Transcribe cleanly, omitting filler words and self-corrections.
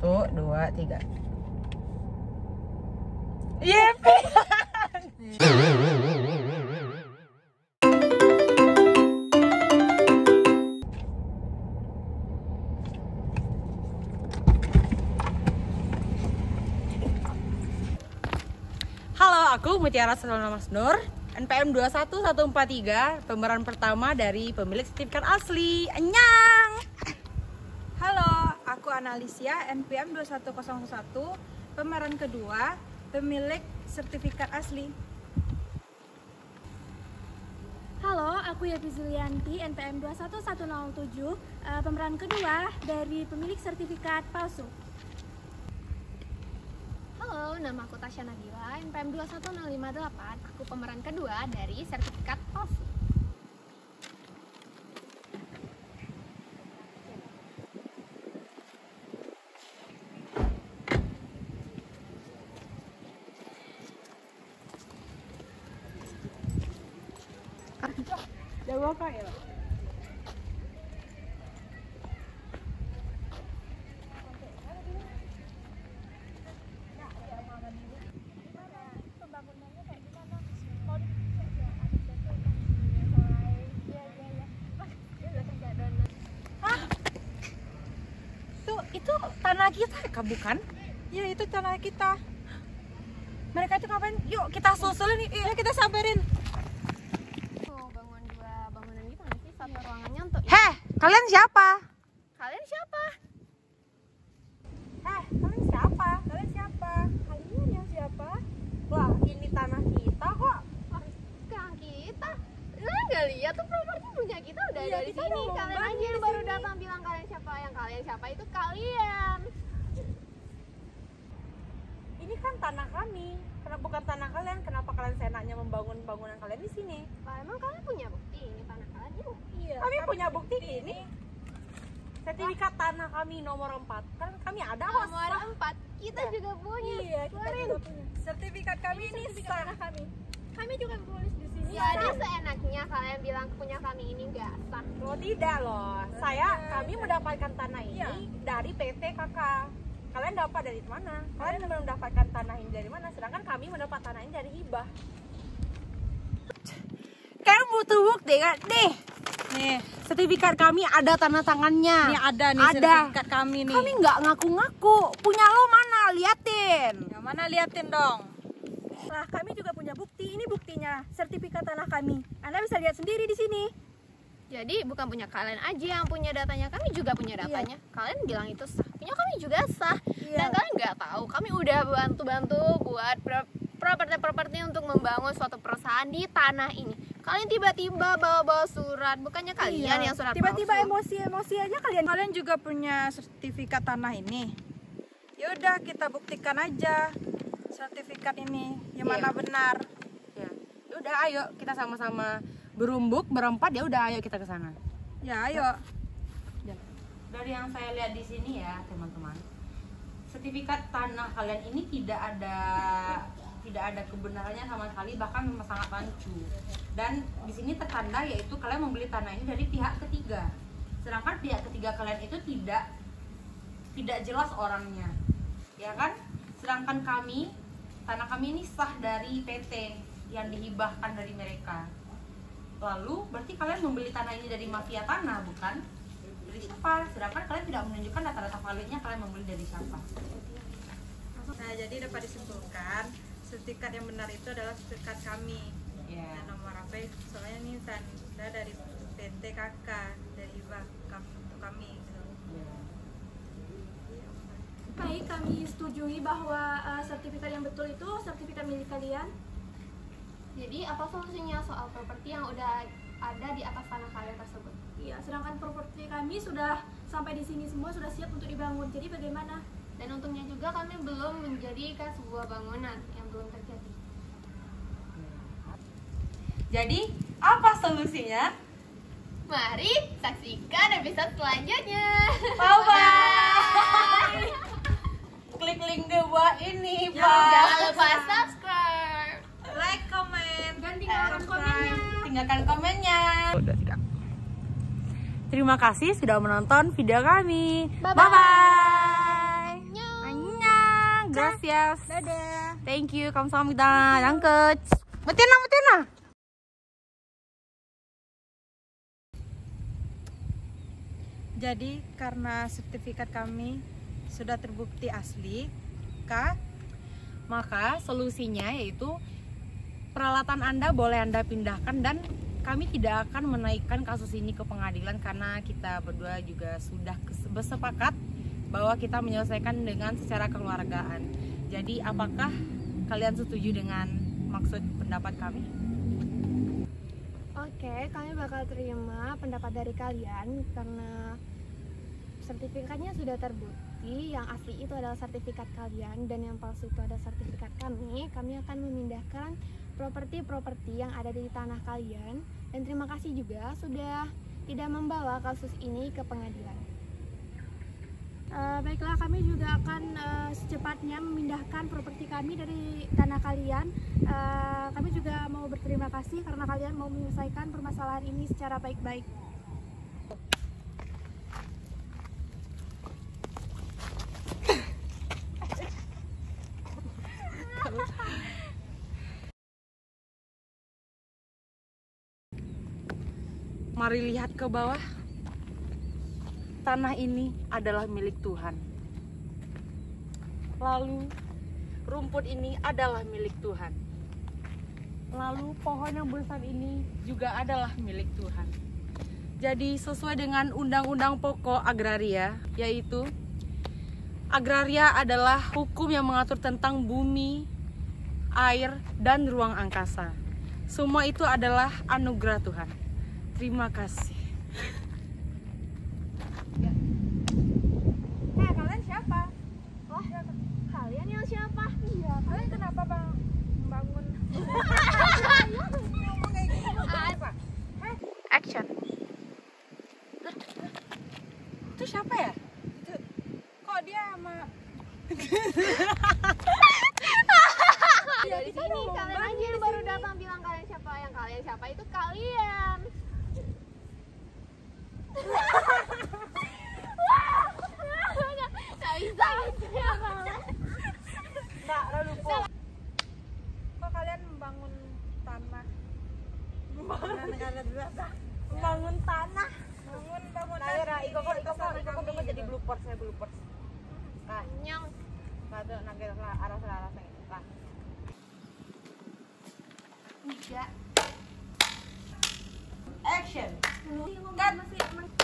1, 2, 3. Yepi. Halo, aku Mutiara Salona Masnur, NPM 21143, pemeran pertama dari pemilik sertifikat asli. Anyang. Halo, aku Analicia, NPM 2101, pemeran kedua, pemilik sertifikat asli. Halo, aku Yapi Zulianti, NPM 21107, pemeran kedua dari pemilik sertifikat palsu. Halo, nama aku Tasya Nabila, NPM 21058. Aku pemeran kedua dari sertifikat palsu. Jawab apa ya? Itu tanah kita kah, bukan? Ya, itu tanah kita. Mereka itu ngapain? Yuk kita susulin, yuk kita samperin. Mau bangun dua bangunan gitu nggak sih? Satu ruangannya untuk Heh, kalian siapa? Kalian siapa? Kalian siapa? Kalian siapa? Kalian yang siapa? Wah, ini tanah kita kok. Kang kita. Nggak lihat tuh properti punya kita udah Iya, ada di kita sini. udah Kalian ngomong aja yang di baru sini. datang bilang kalian siapa. Yang kalian siapa itu kalian. Ini kan tanah kami. Kenapa bukan tanah kalian? Kenapa kalian seenaknya membangun bangunan kalian di sini? Lah, emang kalian punya bukti ini tanah kalian? Iya. Kami punya bukti ini. Sertifikat tanah kami nomor 4. Kan kami ada kok. Nomor 4 kita juga punya. Iya, kita Keluarin. juga punya. Sertifikat kami ini sah. Kami. Kami juga tulis di sini. Jadi seenaknya kalian bilang punya kami ini nggak sah. Oh tidak loh. Kami mendapatkan tanah ini Iya. dari PT KK. Kalian dapat dari mana? Kalian mendapatkan tanah ini dari mana? Sedangkan kami mendapat tanah ini dari hibah. Kalian butuh bukti kan? Nih, sertifikat kami ada tanda tangannya. Ini ada nih Ada. sertifikat kami nih. Kami nggak ngaku-ngaku. Punya lo mana? Liatin. Yang mana liatin dong. Lah, kami juga punya bukti. Ini buktinya, sertifikat tanah kami. Anda bisa lihat sendiri di sini. Jadi bukan punya kalian aja yang punya datanya, kami juga punya datanya. Kalian bilang itu sah, punya kami juga sah. Dan kalian nggak tahu, kami udah bantu-bantu buat properti untuk membangun suatu perusahaan di tanah ini. Kalian tiba-tiba bawa-bawa surat, bukannya kalian yang surat tiba-tiba palsu. emosi aja kalian. Kalian juga punya sertifikat tanah ini. Ya udah, kita buktikan aja sertifikat ini yang mana benar. Ya udah, ayo kita sama-sama berumbuk berempat. Ya udah, ayo kita ke sana. Ya, ayo. Dari yang saya lihat di sini ya teman-teman, sertifikat tanah kalian ini tidak ada kebenarannya sama sekali, bahkan memang sangat rancu. Dan di sini tertanda yaitu kalian membeli tanah ini dari pihak ketiga, sedangkan pihak ketiga kalian itu tidak jelas orangnya, ya kan? Sedangkan tanah kami ini sah dari PT yang dihibahkan dari mereka. Lalu berarti kalian membeli tanah ini dari mafia tanah, bukan? Dari siapa? Sedangkan kalian tidak menunjukkan data-data validnya kalian membeli dari siapa. Nah, jadi dapat disimpulkan sertifikat yang benar itu adalah sertifikat kami. Ya. Dan nomor apa? Soalnya ini tanda dari PT KK dari hibah untuk kami. Baik, kami setujui bahwa sertifikat yang betul itu sertifikat milik kalian. Jadi apa solusinya soal properti yang udah ada di atas tanah kalian tersebut? Iya, sedangkan properti kami sudah sampai di sini semua, sudah siap untuk dibangun. Jadi bagaimana? Dan untungnya juga kami belum menjadikan sebuah bangunan yang belum terjadi. Jadi apa solusinya? Mari saksikan episode selanjutnya. Bye-bye. Klik link di bawah ini, Pak. Jangan lupa subscribe. Like, comment, Dan tinggalkan komennya. Tinggalkan komennya. Terima kasih sudah menonton video kami. Bye-bye. Bye-bye. gracias. Dadah. Thank you. Kamsahamnida. Danke. Betina, betina. Jadi karena sertifikat kami sudah terbukti asli, Kak, Maka solusinya yaitu peralatan Anda boleh Anda pindahkan dan kami tidak akan menaikkan kasus ini ke pengadilan karena kita berdua juga sudah bersepakat bahwa kita menyelesaikan dengan secara kekeluargaan. Jadi apakah kalian setuju dengan maksud pendapat kami? Oke, kami bakal terima pendapat dari kalian karena sertifikatnya sudah terbukti. Yang asli itu adalah sertifikat kalian dan yang palsu itu adalah sertifikat kami. Kami akan memindahkan properti-properti yang ada di tanah kalian. Dan terima kasih juga sudah tidak membawa kasus ini ke pengadilan. Baiklah, kami juga akan secepatnya memindahkan properti kami dari tanah kalian. Kami juga mau berterima kasih karena kalian mau menyelesaikan permasalahan ini secara baik-baik. Mari lihat ke bawah. Tanah ini adalah milik Tuhan. Lalu rumput ini adalah milik Tuhan. Lalu pohon yang besar ini juga adalah milik Tuhan. Jadi sesuai dengan undang-undang pokok agraria, yaitu agraria adalah hukum yang mengatur tentang bumi, air, dan ruang angkasa. Semua itu adalah anugerah Tuhan. Terima kasih. kalian siapa? Oh, kalian yang siapa? Iya, kalian kenapa bang membangun? Ngomong kayak gitu apa? Action. Itu siapa ya? Kok dia sama? Dari sini kalian aja yang baru datang bilang kalian siapa, yang kalian siapa itu kalian. Nggak bisa gitu ya kalian. Nggak, lalu kok kalian membangun tanah? Membangun tanah? Bangun Iko jadi bloopers ya, bloopers. Nah, Nyong. satu nagel arah arah lah. Tiga. Action. Cut.